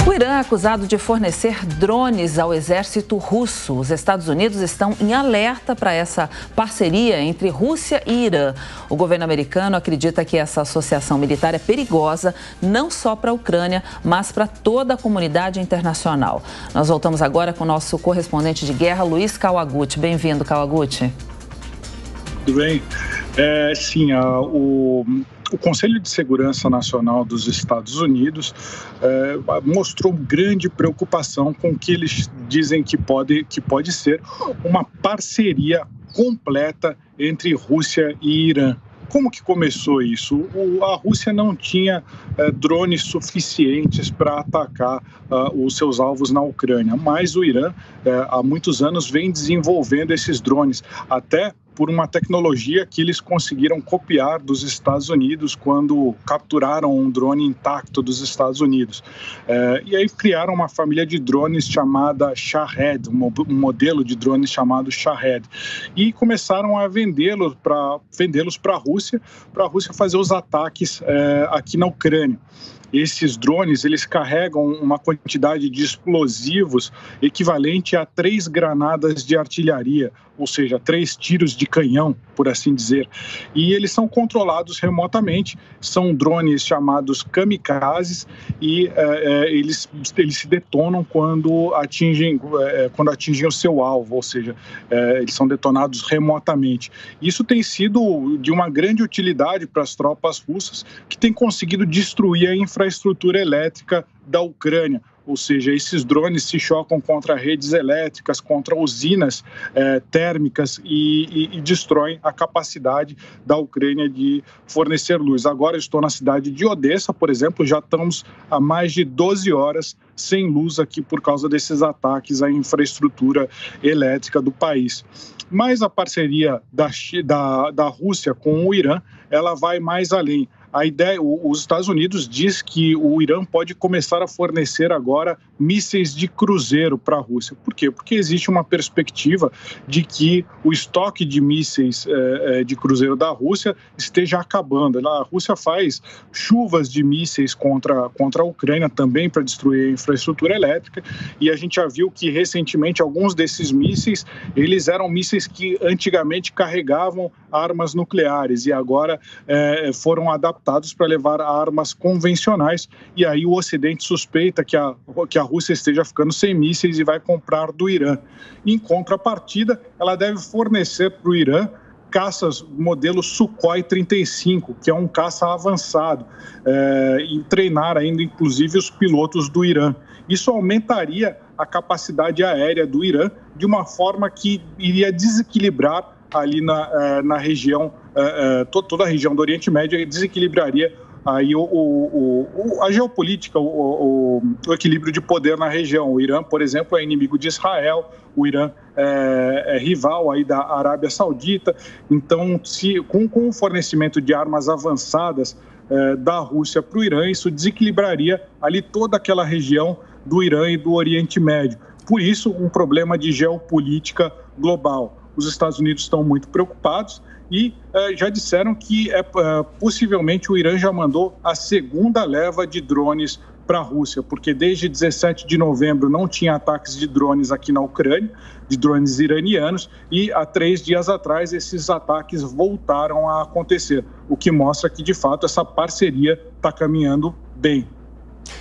O Irã é acusado de fornecer drones ao exército russo. Os Estados Unidos estão em alerta para essa parceria entre Rússia e Irã. O governo americano acredita que essa associação militar é perigosa, não só para a Ucrânia, mas para toda a comunidade internacional. Nós voltamos agora com o nosso correspondente de guerra, Luiz Kawaguchi. Bem-vindo, Kawaguchi. Tudo bem? O Conselho de Segurança Nacional dos Estados Unidos mostrou grande preocupação com o que eles dizem que pode ser uma parceria completa entre Rússia e Irã. Como que começou isso? A Rússia não tinha drones suficientes para atacar os seus alvos na Ucrânia, mas o Irã, há muitos anos, vem desenvolvendo esses drones, até por uma tecnologia que eles conseguiram copiar dos Estados Unidos quando capturaram um drone intacto dos Estados Unidos. E aí criaram uma família de drones chamada Shahed, um modelo de drones chamado Shahed, e começaram a vendê-los para a Rússia fazer os ataques aqui na Ucrânia. Esses drones, eles carregam uma quantidade de explosivos equivalente a 3 granadas de artilharia, ou seja, 3 tiros de canhão, por assim dizer. E eles são controlados remotamente, são drones chamados kamikazes e eles se detonam quando atingem o seu alvo, ou seja, eles são detonados remotamente. Isso tem sido de uma grande utilidade para as tropas russas, que têm conseguido destruir a infraestrutura elétrica da Ucrânia. Ou seja, esses drones se chocam contra redes elétricas, contra usinas térmicas e destroem a capacidade da Ucrânia de fornecer luz. Agora estou na cidade de Odessa, por exemplo, já estamos há mais de 12 horas sem luz aqui por causa desses ataques à infraestrutura elétrica do país. Mas a parceria da Rússia com o Irã, ela vai mais além. A ideia, os Estados Unidos diz que o Irã pode começar a fornecer agora mísseis de cruzeiro para a Rússia. Por quê? Porque existe uma perspectiva de que o estoque de mísseis de cruzeiro da Rússia esteja acabando. A Rússia faz chuvas de mísseis contra a Ucrânia também para destruir a infraestrutura elétrica, e a gente já viu que recentemente alguns desses mísseis, eles eram mísseis que antigamente carregavam armas nucleares e agora foram adaptados para levar armas convencionais, e aí o Ocidente suspeita que a Rússia esteja ficando sem mísseis e vai comprar do Irã. Em contrapartida, ela deve fornecer para o Irã caças modelo Sukhoi 35, que é um caça avançado, e treinar ainda inclusive os pilotos do Irã. Isso aumentaria a capacidade aérea do Irã de uma forma que iria desequilibrar ali na região, toda a região do Oriente Médio, e desequilibraria aí a geopolítica, o equilíbrio de poder na região. O Irã, por exemplo, é inimigo de Israel, o Irã é rival aí da Arábia Saudita. Então, com o fornecimento de armas avançadas da Rússia para o Irã, isso desequilibraria ali toda aquela região do Irã e do Oriente Médio. Por isso, um problema de geopolítica global. Os Estados Unidos estão muito preocupados e já disseram que possivelmente o Irã já mandou a segunda leva de drones para a Rússia, porque desde 17 de novembro não tinha ataques de drones aqui na Ucrânia, de drones iranianos, e há 3 dias atrás esses ataques voltaram a acontecer, o que mostra que, de fato, essa parceria está caminhando bem.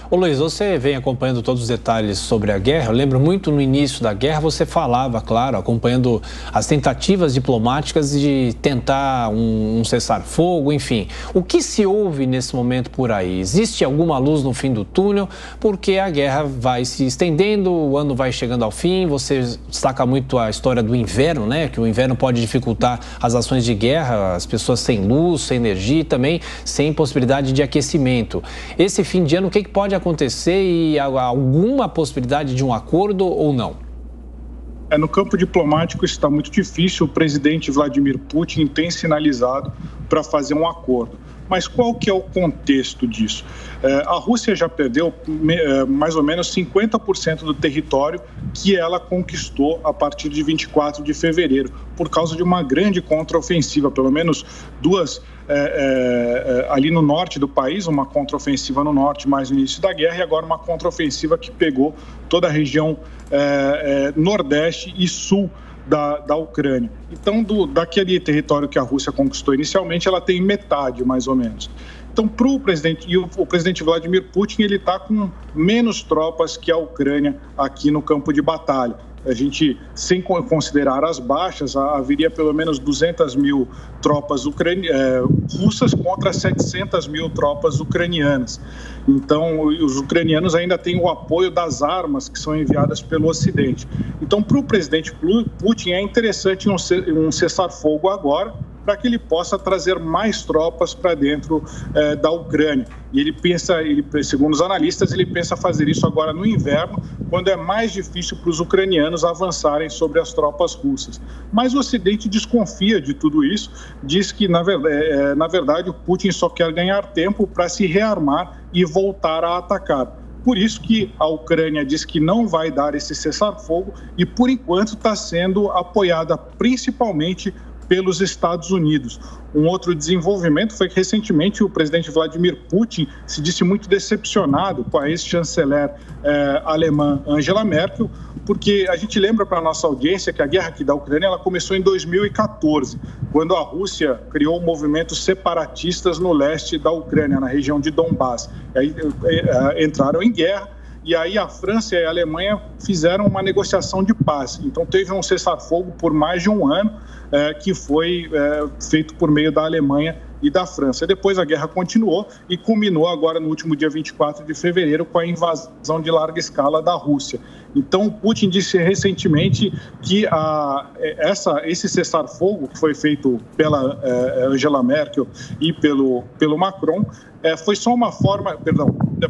Ô Luiz, você vem acompanhando todos os detalhes sobre a guerra. Eu lembro muito no início da guerra, você falava, claro, acompanhando as tentativas diplomáticas de tentar um cessar-fogo, enfim. O que se ouve nesse momento por aí? Existe alguma luz no fim do túnel? Porque a guerra vai se estendendo, o ano vai chegando ao fim. Você destaca muito a história do inverno, né? Que o inverno pode dificultar as ações de guerra, as pessoas sem luz, sem energia e também sem possibilidade de aquecimento. Esse fim de ano, o que pode acontecer e há alguma possibilidade de um acordo ou não? No campo diplomático está muito difícil. O presidente Vladimir Putin tem sinalizado para fazer um acordo. Mas qual que é o contexto disso? A Rússia já perdeu mais ou menos 50% do território que ela conquistou a partir de 24 de fevereiro, por causa de uma grande contraofensiva. Pelo menos duas ali no norte do país, uma contraofensiva no norte mais no início da guerra, e agora uma contraofensiva que pegou toda a região nordeste e sul da Ucrânia. Então, daquele território que a Rússia conquistou inicialmente, ela tem metade, mais ou menos. Então, para o presidente, e o presidente Vladimir Putin, ele está com menos tropas que a Ucrânia aqui no campo de batalha. A gente, sem considerar as baixas, haveria pelo menos 200 mil tropas russas contra 700 mil tropas ucranianas. Então, os ucranianos ainda têm o apoio das armas que são enviadas pelo Ocidente. Então, para o presidente Putin, é interessante um cessar-fogo agora, para que ele possa trazer mais tropas para dentro da Ucrânia. E ele pensa, segundo os analistas, ele pensa fazer isso agora no inverno, quando é mais difícil para os ucranianos avançarem sobre as tropas russas. Mas o Ocidente desconfia de tudo isso, diz que, na verdade, o Putin só quer ganhar tempo para se rearmar e voltar a atacar. Por isso que a Ucrânia diz que não vai dar esse cessar-fogo e, por enquanto, está sendo apoiada principalmente pelos Estados Unidos. Um outro desenvolvimento foi que, recentemente, o presidente Vladimir Putin se disse muito decepcionado com a ex-chanceler alemã Angela Merkel, porque a gente lembra para a nossa audiência que a guerra aqui da Ucrânia ela começou em 2014, quando a Rússia criou movimentos separatistas no leste da Ucrânia, na região de Donbass. Aí entraram em guerra. E aí a França e a Alemanha fizeram uma negociação de paz. Então teve um cessar-fogo por mais de um ano, que foi feito por meio da Alemanha e da França. Depois a guerra continuou e culminou agora no último dia 24 de fevereiro com a invasão de larga escala da Rússia. Então Putin disse recentemente que esse cessar-fogo que foi feito pela Angela Merkel e pelo Macron foi só uma forma,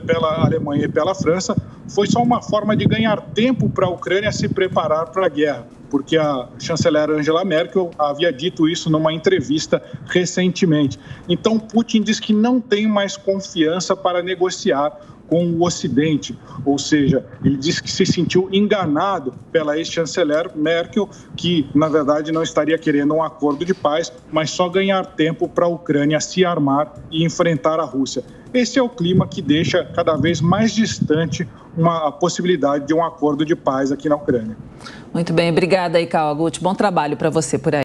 pela Alemanha e pela França, foi só uma forma de ganhar tempo para a Ucrânia se preparar para a guerra, porque a chanceler Angela Merkel havia dito isso numa entrevista recentemente. Então, Putin diz que não tem mais confiança para negociar com o Ocidente, ou seja, ele disse que se sentiu enganado pela ex-chanceler Merkel, que, na verdade, não estaria querendo um acordo de paz, mas só ganhar tempo para a Ucrânia se armar e enfrentar a Rússia. Esse é o clima que deixa cada vez mais distante a possibilidade de um acordo de paz aqui na Ucrânia. Muito bem, obrigada aí, Kawaguchi. Bom trabalho para você por aí.